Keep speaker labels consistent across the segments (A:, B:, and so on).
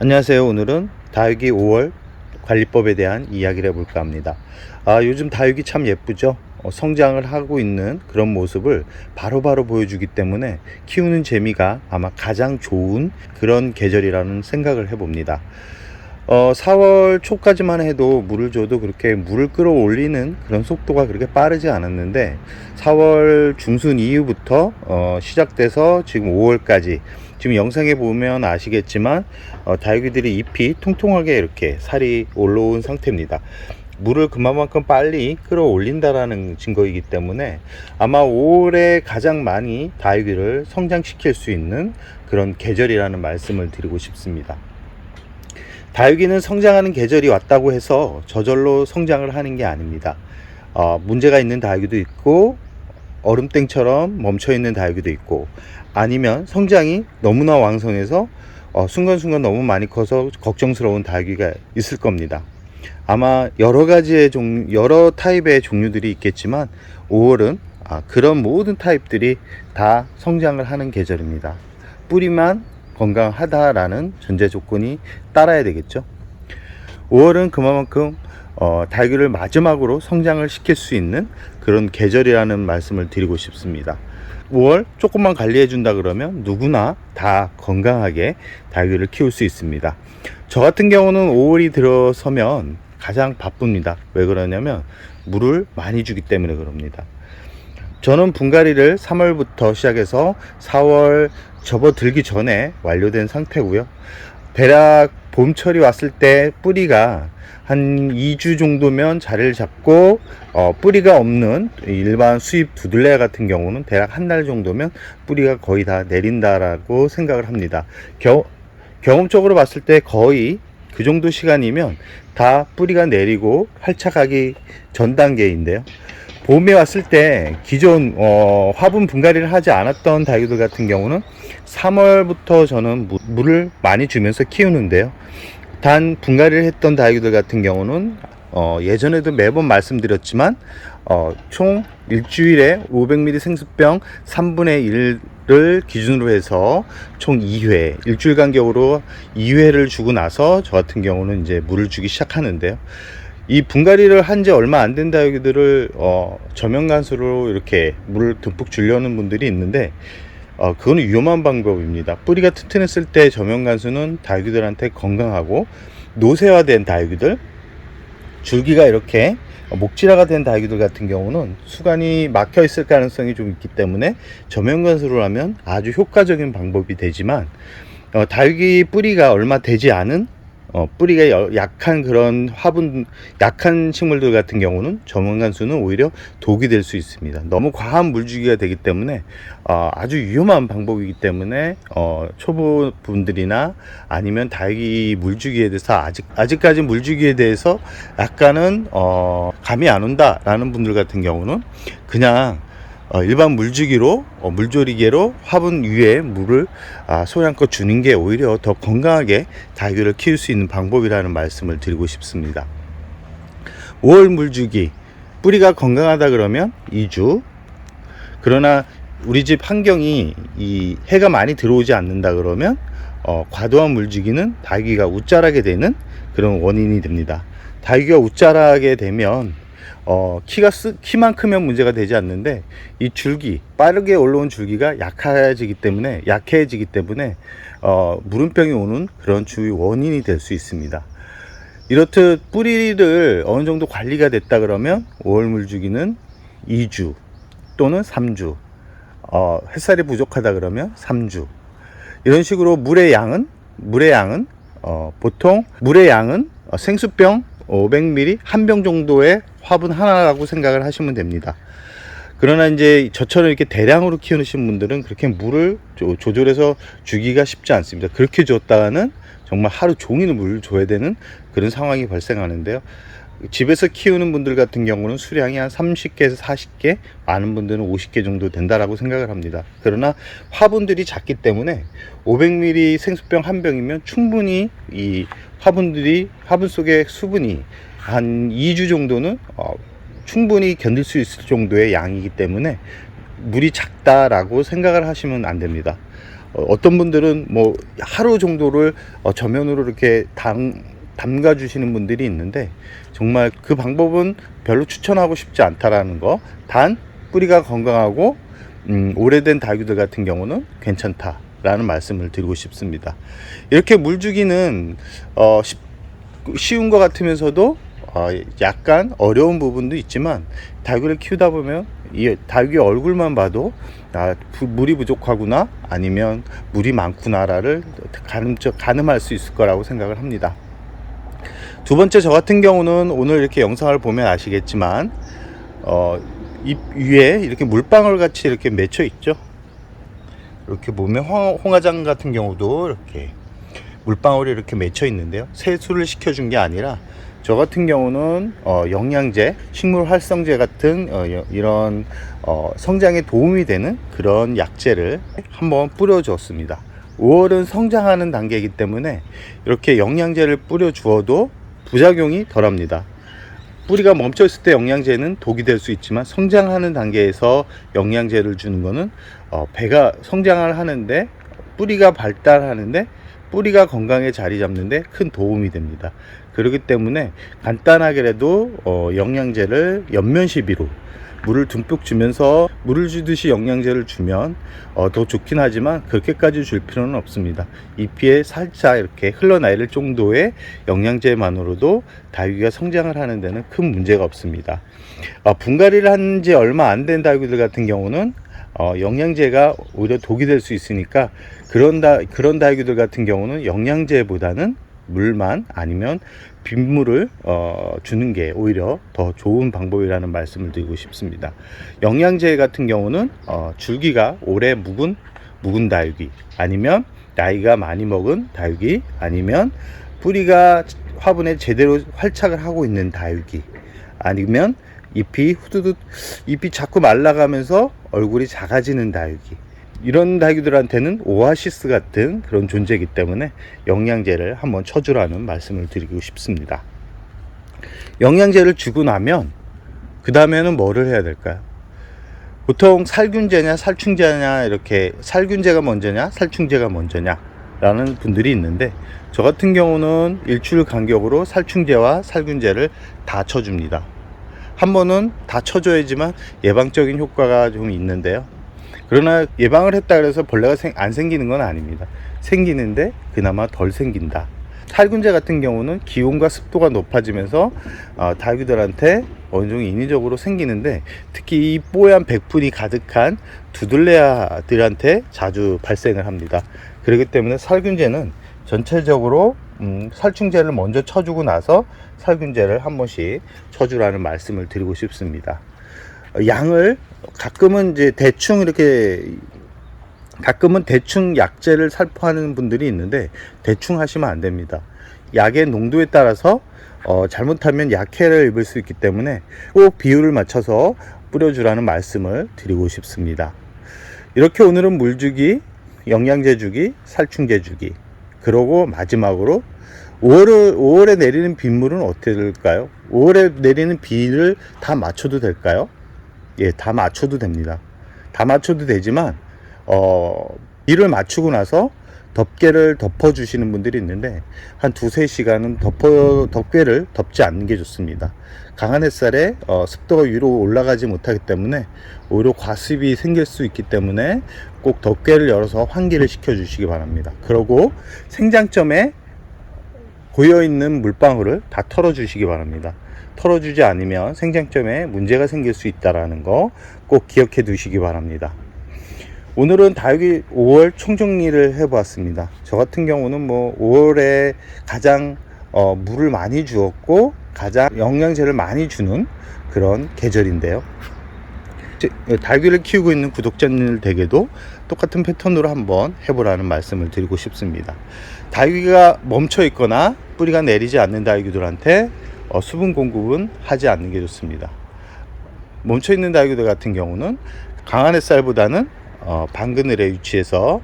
A: 안녕하세요. 오늘은 다육이 5월 관리법에 대한 이야기를 해볼까 합니다. 요즘 다육이 참 예쁘죠? 성장을 하고 있는 그런 모습을 바로바로 보여주기 때문에 키우는 재미가 아마 가장 좋은 그런 계절이라는 생각을 해봅니다. 4월 초까지만 해도 물을 줘도 그렇게 물을 끌어올리는 그런 속도가 그렇게 빠르지 않았는데 4월 중순 이후부터 시작돼서 지금 5월까지 지금 영상에 보면 아시겠지만 다육이들이 잎이 통통하게 이렇게 살이 올라온 상태입니다. 물을 그만큼 빨리 끌어올린다라는 증거이기 때문에 아마 5월에 가장 많이 다육이를 성장시킬 수 있는 그런 계절이라는 말씀을 드리고 싶습니다. 다육이는 성장하는 계절이 왔다고 해서 저절로 성장을 하는 게 아닙니다. 문제가 있는 다육이도 있고 얼음땡처럼 멈춰있는 다육이도 있고 아니면 성장이 너무나 왕성해서 순간순간 너무 많이 커서 걱정스러운 다육이가 있을 겁니다. 아마 여러 타입의 종류들이 있겠지만 5월은 그런 모든 타입들이 다 성장을 하는 계절입니다. 뿌리만 건강하다라는 전제 조건이 따라야 되겠죠. 5월은 그만큼 다육이를 마지막으로 성장을 시킬 수 있는 그런 계절이라는 말씀을 드리고 싶습니다. 5월 조금만 관리해 준다 그러면 누구나 다 건강하게 다육이를 키울 수 있습니다. 저 같은 경우는 5월이 들어서면 가장 바쁩니다. 왜 그러냐면 물을 많이 주기 때문에 그럽니다. 저는 분갈이를 3월부터 시작해서 4월 접어들기 전에 완료된 상태고요. 대략 봄철이 왔을 때 뿌리가 한 2주 정도면 자리를 잡고 뿌리가 없는 일반 수입 두들레 같은 경우는 대략 한 달 정도면 뿌리가 거의 다 내린다라고 생각을 합니다. 경험적으로 봤을 때 거의 그 정도 시간이면 다 뿌리가 내리고 활착하기 전 단계인데요. 봄에 왔을 때 기존 화분 분갈이를 하지 않았던 다육이들 같은 경우는 3월부터 저는 물을 많이 주면서 키우는데요. 단 분갈이를 했던 다육이들 같은 경우는 예전에도 매번 말씀드렸지만 총 일주일에 500ml 생수병 3분의 1을 기준으로 해서 총 2회 일주일 간격으로 2회를 주고 나서 저 같은 경우는 이제 물을 주기 시작하는데요. 이 분갈이를 한 지 얼마 안 된 다육이들을 저면간수로 이렇게 물을 듬뿍 주려는 분들이 있는데 그거는 위험한 방법입니다. 뿌리가 튼튼했을 때 저면간수는 다육이들한테 건강하고 노쇠화된 다육이들, 줄기가 이렇게 목질화가 된 다육이들 같은 경우는 수간이 막혀 있을 가능성이 좀 있기 때문에 저면간수를 하면 아주 효과적인 방법이 되지만 다육이 뿌리가 얼마 되지 않은 뿌리가 약한 그런 약한 식물들 같은 경우는 저면간수는 오히려 독이 될 수 있습니다. 너무 과한 물주기가 되기 때문에 아주 위험한 방법이기 때문에 초보분들이나 아니면 다육이 물주기에 대해서 아직까지 물주기에 대해서 약간은 감이 안 온다 라는 분들 같은 경우는 그냥 일반 물주기로 물조리개로 화분 위에 물을 소량껏 주는 게 오히려 더 건강하게 다육이를 키울 수 있는 방법이라는 말씀을 드리고 싶습니다. 5월 물주기 뿌리가 건강하다 그러면 2주, 그러나 우리 집 환경이 이 해가 많이 들어오지 않는다 그러면 과도한 물주기는 다육이가 웃자라게 되는 그런 원인이 됩니다. 다육이가 웃자라게 되면 키만 크면 문제가 되지 않는데 이 줄기, 빠르게 올라온 줄기가 약해지기 때문에 무름병이 오는 그런 주요 원인이 될 수 있습니다. 이렇듯 뿌리를 어느 정도 관리가 됐다 그러면 5월 물주기는 2주 또는 3주, 햇살이 부족하다 그러면 3주, 이런 식으로 물의 양은 보통 물의 양은 생수병 500ml 한 병 정도의 화분 하나라고 생각을 하시면 됩니다. 그러나 이제 저처럼 이렇게 대량으로 키우시는 분들은 그렇게 물을 조절해서 주기가 쉽지 않습니다. 그렇게 줬다가는 정말 하루 종일 물을 줘야 되는 그런 상황이 발생하는데요. 집에서 키우는 분들 같은 경우는 수량이 한 30개에서 40개, 많은 분들은 50개 정도 된다라고 생각을 합니다. 그러나 화분들이 작기 때문에 500ml 생수병 한 병이면 충분히 이 화분 속의 수분이 한 2주 정도는 충분히 견딜 수 있을 정도의 양이기 때문에 물이 작다라고 생각을 하시면 안 됩니다. 어떤 분들은 뭐 하루 정도를 저면으로 이렇게 담가 주시는 분들이 있는데, 정말 그 방법은 별로 추천하고 싶지 않다라는 거. 단 뿌리가 건강하고 오래된 다육이들 같은 경우는 괜찮다라는 말씀을 드리고 싶습니다. 이렇게 물 주기는 쉬운 것 같으면서도 약간 어려운 부분도 있지만, 다육이를 키우다 보면 이 다육이 얼굴만 봐도 물이 부족하구나, 아니면 물이 많구나를 가늠할 수 있을 거라고 생각을 합니다. 두 번째, 저 같은 경우는 오늘 이렇게 영상을 보면 아시겠지만 잎 위에 이렇게 물방울 같이 이렇게 맺혀 있죠. 이렇게 보면 홍화장 같은 경우도 이렇게 물방울이 이렇게 맺혀 있는데요, 세수를 시켜준 게 아니라 저 같은 경우는 영양제, 식물 활성제 같은 이런 성장에 도움이 되는 그런 약재를 한번 뿌려 주었습니다. 5월은 성장하는 단계이기 때문에 이렇게 영양제를 뿌려 주어도 부작용이 덜합니다. 뿌리가 멈춰 있을 때 영양제는 독이 될 수 있지만, 성장하는 단계에서 영양제를 주는 것은 배가 성장을 하는데, 뿌리가 발달하는데, 뿌리가 건강에 자리 잡는데 큰 도움이 됩니다. 그렇기 때문에 간단하게라도 영양제를 연면시비로 물을 듬뿍 주면서, 물을 주듯이 영양제를 주면 더 좋긴 하지만 그렇게까지 줄 필요는 없습니다. 잎에 살짝 이렇게 흘러내릴 정도의 영양제만으로도 다육이가 성장을 하는 데는 큰 문제가 없습니다. 분갈이를 한 지 얼마 안 된 다육이들 같은 경우는 영양제가 오히려 독이 될 수 있으니까, 그런 다육이들 같은 경우는 영양제보다는 물만, 아니면 빗물을 주는 게 오히려 더 좋은 방법이라는 말씀을 드리고 싶습니다. 영양제 같은 경우는 줄기가 오래 묵은 다육이, 아니면 나이가 많이 먹은 다육이, 아니면 뿌리가 화분에 제대로 활착을 하고 있는 다육이, 아니면 잎이 자꾸 말라가면서 얼굴이 작아지는 다육이, 이런 다육이들한테는 오아시스 같은 그런 존재이기 때문에 영양제를 한번 쳐주라는 말씀을 드리고 싶습니다. 영양제를 주고 나면 그 다음에는 뭐를 해야 될까요? 보통 살균제냐 살충제냐, 이렇게 살균제가 먼저냐 살충제가 먼저냐 라는 분들이 있는데, 저 같은 경우는 일주일 간격으로 살충제와 살균제를 다 쳐줍니다. 한 번은 다 쳐줘야지만 예방적인 효과가 좀 있는데요, 그러나 예방을 했다 그래서 벌레가 안 생기는 건 아닙니다. 생기는데 그나마 덜 생긴다. 살균제 같은 경우는 기온과 습도가 높아지면서 다육이들한테 어느 정도 인위적으로 생기는데, 특히 이 뽀얀 백분이 가득한 두들레아들한테 자주 발생을 합니다. 그렇기 때문에 살균제는 전체적으로 살충제를 먼저 쳐주고 나서 살균제를 한 번씩 쳐주라는 말씀을 드리고 싶습니다. 양을 가끔은 대충 약제를 살포하는 분들이 있는데, 대충 하시면 안 됩니다. 약의 농도에 따라서 잘못하면 약해를 입을 수 있기 때문에 꼭 비율을 맞춰서 뿌려주라는 말씀을 드리고 싶습니다. 이렇게 오늘은 물주기, 영양제 주기, 살충제 주기, 그러고 마지막으로 5월에 내리는 빗물은 어떻게 될까요? 5월에 내리는 비를 다 맞춰도 될까요? 예, 다 맞춰도 됩니다. 다 맞춰도 되지만 비를 맞추고 나서 덮개를 덮어 주시는 분들이 있는데, 한 2-3시간은 덮개를 덮지 않는 게 좋습니다. 강한 햇살에 습도가 위로 올라가지 못하기 때문에 오히려 과습이 생길 수 있기 때문에 꼭 덮개를 열어서 환기를 시켜 주시기 바랍니다. 그리고 생장점에 고여있는 물방울을 다 털어 주시기 바랍니다. 털어주지 않으면 생장점에 문제가 생길 수 있다는 거 꼭 기억해 두시기 바랍니다. 오늘은 다육이 5월 총정리를 해보았습니다. 저 같은 경우는 5월에 가장 물을 많이 주었고 가장 영양제를 많이 주는 그런 계절인데요, 다육이를 키우고 있는 구독자님들 댁에도 똑같은 패턴으로 한번 해보라는 말씀을 드리고 싶습니다. 다육이가 멈춰 있거나 뿌리가 내리지 않는 다육이들한테 수분 공급은 하지 않는 게 좋습니다. 멈춰 있는 다육이들 같은 경우는 강한 햇살보다는 방그늘에 위치해서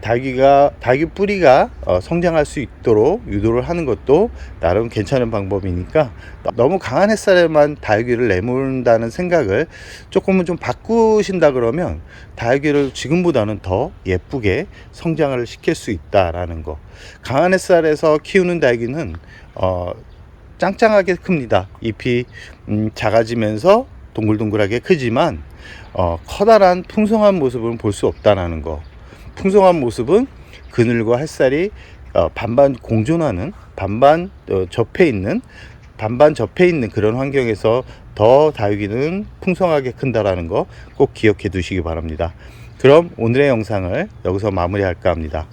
A: 다육이 뿌리가 성장할 수 있도록 유도를 하는 것도 나름 괜찮은 방법이니까, 너무 강한 햇살에만 다육이를 내몬다는 생각을 조금은 좀 바꾸신다 그러면 다육이를 지금보다는 더 예쁘게 성장을 시킬 수 있다라는 거. 강한 햇살에서 키우는 다육이는 짱짱하게 큽니다. 잎이 작아지면서 동글동글하게 크지만 커다란 풍성한 모습은 볼 수 없다라는 거. 풍성한 모습은 그늘과 햇살이 반반 공존하는, 반반 접해 있는 그런 환경에서 더 다육이는 풍성하게 큰다라는 거 꼭 기억해 두시기 바랍니다. 그럼 오늘의 영상을 여기서 마무리할까 합니다.